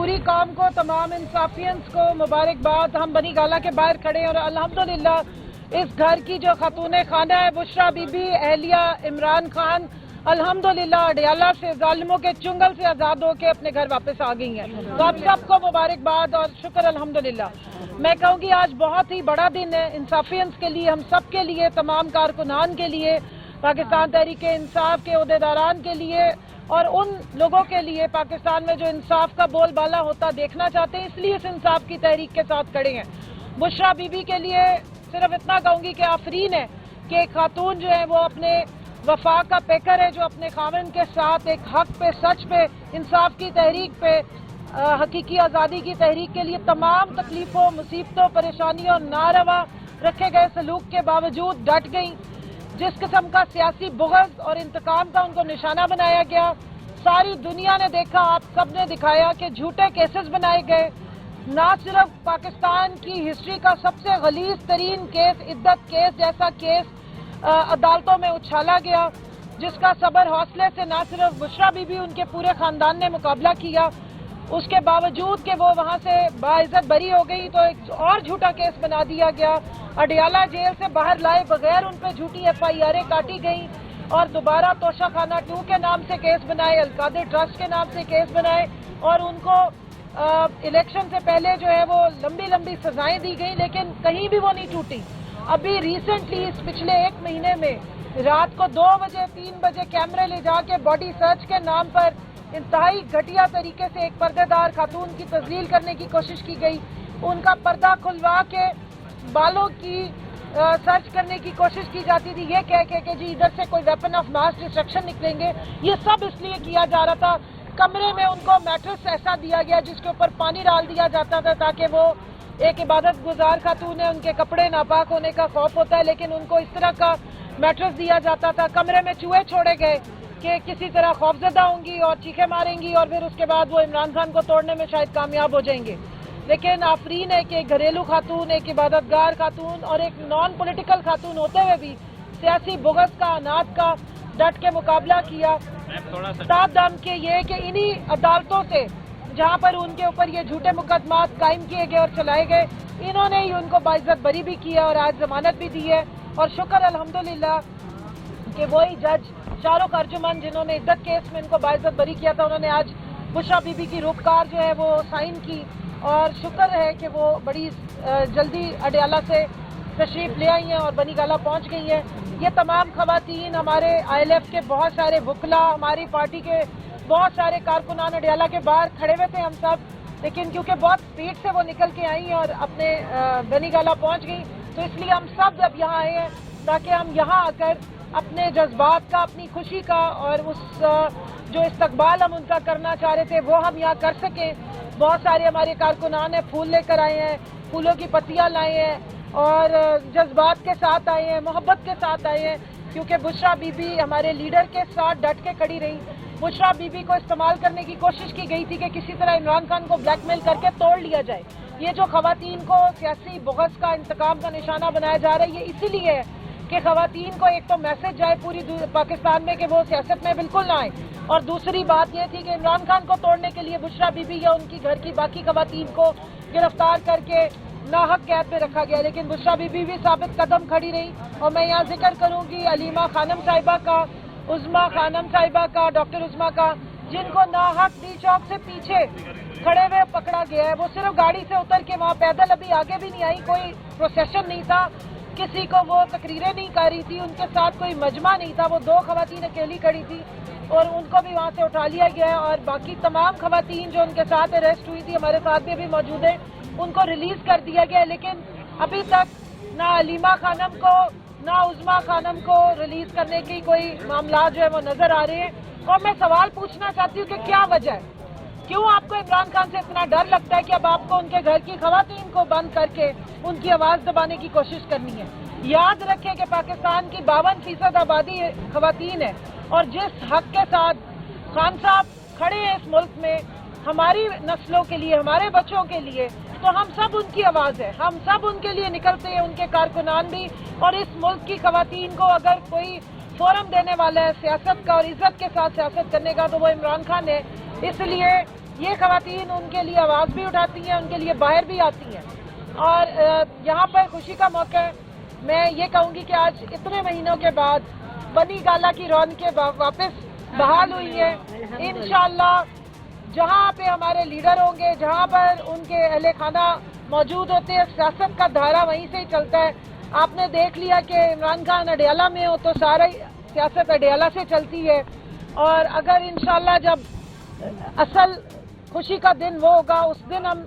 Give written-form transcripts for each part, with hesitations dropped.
पूरी कौम को, तमाम इंसाफियंस को मुबारकबाद। हम बनी गाला के बाहर खड़े हैं और अल्हम्दुलिल्लाह इस घर की जो खातून खाना है बुशरा बीबी अहलिया इमरान खान अल्हम्दुलिल्लाह अडियाला से जालिमों के चुंगल से आज़ाद होकर अपने घर वापस आ गई हैं। तो आप सबको मुबारकबाद और शुक्र अल्हम्दुलिल्लाह। मैं कहूँगी आज बहुत ही बड़ा दिन है इंसाफियंस के लिए, हम सब के लिए, तमाम कारकुनान के लिए, पाकिस्तान तहरीक इंसाफ के ओहदेदारान के लिए और उन लोगों के लिए पाकिस्तान में जो इंसाफ का बोलबाला होता देखना चाहते हैं, इसलिए इस इंसाफ की तहरीक के साथ खड़े हैं। बुशरा बीबी के लिए सिर्फ इतना कहूँगी कि आफरीन है कि एक खातून जो है वो अपने वफा का पेकर है, जो अपने खाविन के साथ एक हक पे, सच पे, इंसाफ की तहरीक पे, हकीकी आज़ादी की तहरीक के लिए तमाम तकलीफ़ों, मुसीबतों, परेशानियों और नारवा रखे गए सलूक के बावजूद डट गई। जिस किस्म का सियासी बुग़्ज़ और इंतकाम का उनको निशाना बनाया गया, सारी दुनिया ने देखा, आप सब ने दिखाया कि झूठे केसेस बनाए गए। ना सिर्फ पाकिस्तान की हिस्ट्री का सबसे गलीज़ तरीन केस, इद्दत केस जैसा केस अदालतों में उछाला गया, जिसका सबर हौसले से ना सिर्फ बुशरा बीबी, उनके पूरे खानदान ने मुकाबला किया, उसके बावजूद कि वो वहाँ से बाइज्जत बरी हो गई तो एक और झूठा केस बना दिया गया। अडियाला जेल से बाहर लाए बगैर उन पर झूठी FIR काटी गई और दोबारा तोशाखाना 2 के नाम से केस बनाए, अलकादिर ट्रस्ट के नाम से केस बनाए और उनको इलेक्शन से पहले जो है वो लंबी लंबी सजाएं दी गई, लेकिन कहीं भी वो नहीं टूटी। अभी रिसेंटली इस पिछले 1 महीने में रात को 2 बजे 3 बजे कैमरे ले जाके बॉडी सर्च के नाम पर इंतहाई घटिया तरीके से एक पर्देदार खातून की तजलील करने की कोशिश की गई। उनका पर्दा खुलवा के बालों की सर्च करने की कोशिश की जाती थी, ये कह के कि जी इधर से कोई वेपन ऑफ मास डिस्ट्रक्शन निकलेंगे। ये सब इसलिए किया जा रहा था। कमरे में उनको मैट्रेस ऐसा दिया गया जिसके ऊपर पानी डाल दिया जाता था ताकि वो एक इबादत गुजार खातून है, उनके कपड़े नापाक होने का खौफ होता है, लेकिन उनको इस तरह का मैट्रेस दिया जाता था। कमरे में चूहे छोड़े गए कि किसी तरह खौफजदा होंगी और चीखें मारेंगी और फिर उसके बाद वो इमरान खान को तोड़ने में शायद कामयाब हो जाएंगे। लेकिन आफरीन है कि एक घरेलू खातून, एक इबादतगार खातून और एक नॉन पॉलिटिकल खातून होते हुए भी सियासी बुग़्ज़ का, अनात का डट के मुकाबला किया। साथ दम के ये कि इन्हीं अदालतों से जहाँ पर उनके ऊपर ये झूठे मुकदमात कायम किए गए और चलाए गए, इन्होंने ही उनको बाइज्जत बरी भी किया और आज जमानत भी दी है। और शुक्र अल्हम्दुलिल्लाह कि वही जज शाहरुख अर्जुमन जिन्होंने इद्दत केस में इनको बाइज्जत बरी किया था, उन्होंने आज बुशरा बीबी की रुखकार जो है वो साइन की और शुक्र है कि वो बड़ी जल्दी अडियाला से तशरीफ ले आई हैं और बनी गाला पहुंच गई हैं। ये तमाम खवातीन, हमारे ILF के बहुत सारे वकला, हमारी पार्टी के बहुत सारे कारकुनान अडियाला के बाहर खड़े हुए थे हम सब, लेकिन क्योंकि बहुत स्पीड से वो निकल के आई और अपने बनी गाला पहुंच गई, तो इसलिए हम सब अब यहाँ आए हैं ताकि हम यहाँ आकर अपने जज्बात का, अपनी खुशी का और उस जो इस्तकबाल हम उनका करना चाह रहे थे वो हम यहाँ कर सकें। बहुत सारे हमारे कारकुनान हैं, फूल लेकर आए हैं, फूलों की पत्तियाँ लाए हैं और जज्बात के साथ आए हैं, मोहब्बत के साथ आए हैं, क्योंकि बुशरा बीबी हमारे लीडर के साथ डट के खड़ी रही। बुशरा बीबी को इस्तेमाल करने की कोशिश की गई थी कि किसी तरह इमरान खान को ब्लैकमेल करके तोड़ लिया जाए। ये जो खवातीन को सियासी बुग़्ज़ का, इंतकाम का निशाना बनाया जा रहा है, ये इसीलिए है कि खवातीन को एक तो मैसेज जाए पूरी पाकिस्तान में कि वो सियासत में बिल्कुल ना आए, और दूसरी बात ये थी कि इमरान खान को तोड़ने के लिए बुशरा बीबी या उनकी घर की बाकी खवातीन को गिरफ्तार करके नाहक कैद में रखा गया। लेकिन बुशरा बीबी भी साबित कदम खड़ी रही और मैं यहाँ जिक्र करूँगी अलीमा खानम साहिबा का, उज़मा खानम साहिबा का, डॉक्टर उज़मा का, जिनको नाहक डी चौक से पीछे खड़े हुए पकड़ा गया है। वो सिर्फ गाड़ी से उतर के वहाँ पैदल अभी आगे भी नहीं आई, कोई प्रोसेशन नहीं था, किसी को वो तकरीरें नहीं कर रही थी, उनके साथ कोई मजमा नहीं था, वो 2 खवातीन अकेली खड़ी थी और उनको भी वहाँ से उठा लिया गया है। और बाकी तमाम खवातीन जो उनके साथ अरेस्ट हुई थी, हमारे साथ भी अभी मौजूद है, उनको रिलीज कर दिया गया है। लेकिन अभी तक ना अलीमा खानम को ना उज़मा खानम को रिलीज करने की कोई मामला जो है वो नजर आ रहे हैं। और मैं सवाल पूछना चाहती हूँ कि क्या वजह है, क्यों आपको इमरान खान से इतना डर लगता है कि अब आपको उनके घर की खवातीन को बंद करके उनकी आवाज दबाने की कोशिश करनी है। याद रखें कि पाकिस्तान की 52% आबादी खवातीन है और जिस हक के साथ खान साहब खड़े हैं इस मुल्क में हमारी नस्लों के लिए, हमारे बच्चों के लिए, तो हम सब उनकी आवाज़ है, हम सब उनके लिए निकलते हैं, उनके कारकुनान भी। और इस मुल्क की खवातीन को अगर कोई फोरम देने वाला है सियासत का और इज्जत के साथ सियासत करने का तो वो इमरान खान है। इसलिए یہ خواتین ان کے لیے آواز بھی اٹھاتی ہیں, ان کے لیے باہر بھی آتی ہیں. اور یہاں پر خوشی کا موقع ہے. میں یہ کہوں گی کہ آج اتنے مہینوں کے بعد بنی گالا کی رونقیں واپس بحال ہوئی ہیں. انشاءاللہ جہاں پہ ہمارے لیڈر ہوں گے, جہاں پر ان کے اہل خانہ موجود ہوتے ہیں, سیاست کا دھارا وہیں سے ہی چلتا ہے. آپ نے دیکھ لیا کہ عمران خان اڈیالہ میں ہو تو ساری سیاست اڈیالہ سے چلتی ہے. اور اگر انشاءاللہ جب اصل خوشی کا دن وہ ہوگا, اس دن ہم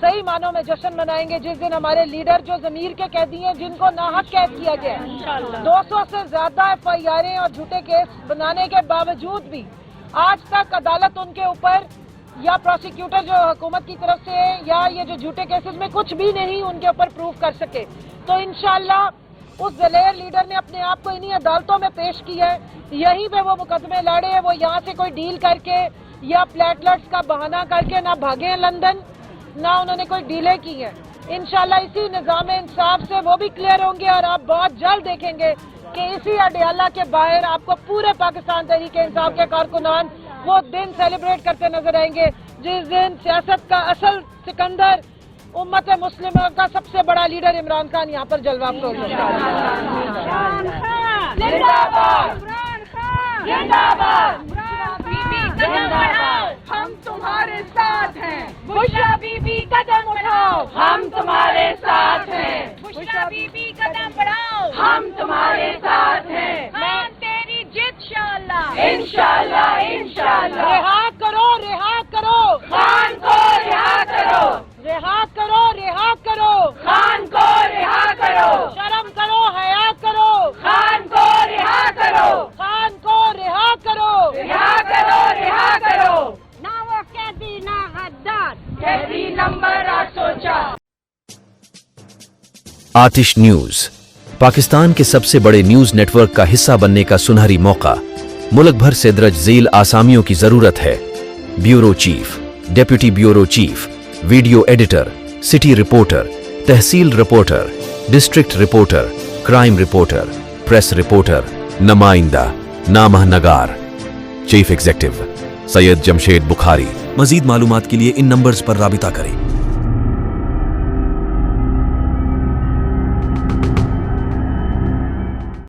صحیح معنوں میں جشن منائیں گے, جس دن ہمارے لیڈر جو ضمیر کے قیدی ہیں, جن کو ناحق قید کیا گیا ہے, 200 سے زیادہ FIRیں اور جھوٹے کیس بنانے کے باوجود بھی آج تک عدالت ان کے اوپر یا پروسیکیوٹر جو حکومت کی طرف سے ہے یا یہ جو جھوٹے کیسز میں کچھ بھی نہیں ان کے اوپر پروف کر سکے. تو انشاءاللہ اس دلیر لیڈر نے اپنے آپ کو انہی عدالتوں میں پیش کیا ہے, یہیں پہ وہ مقدمے لڑے ہیں. وہ یہاں سے کوئی ڈیل کر کے یا پلیٹلٹس کا بہانہ کر کے نہ بھاگے ہیں لندن, نہ انہوں نے کوئی ڈیلیں کی ہیں. انشاءاللہ اسی نظام انصاف سے وہ بھی کلیئر ہوں گے, اور آپ بہت جلد دیکھیں گے کہ اسی اڈیالہ کے باہر آپ کو پورے پاکستان تحریک انصاف کے کارکنان وہ دن سیلیبریٹ کرتے نظر آئیں گے, جس دن سیاست کا اصل سکندر, امت مسلمہ کا سب سے بڑا لیڈر عمران خان یہاں پر جلوہ افروز ہوگا. ہم تمہارے ساتھ ہیں, بشرا بی بی قدم اٹھاؤ, ہم تمہارے ساتھ ہیں, بشرا بی بی قدم بڑھاؤ, ہم تمہارے ساتھ ہیں, خان تیری جیت انشاءاللہ, انشاءاللہ, انشاءاللہ. رہا کرو, رہا کرو خان کو رہا کرو, رہا کرو, رہا کرو خان کو رہا کرو, شرم کرو, حیا کرو, خان کو رہا کرو, خان کو رہا کرو, رہا کرو, رہا کرو. نہ وہ قیدی نہ غدار, قیدی نمبر 804. آتش نیوز پاکستان کے سب سے بڑے نیوز نیٹ ورک کا حصہ بننے کا سنہری موقع. ملک بھر سے درج ذیل آسامیوں کی ضرورت ہے. Bureau chief, deputy bureau chief, video editor, city reporter, تحصیل reporter, district reporter, crime reporter, press reporter, نمائندہ, نامہ نگار. Chief executive Syed Jamshed Bukhari. مزید معلومات کے لیے ان نمبرز پر رابطہ کریں.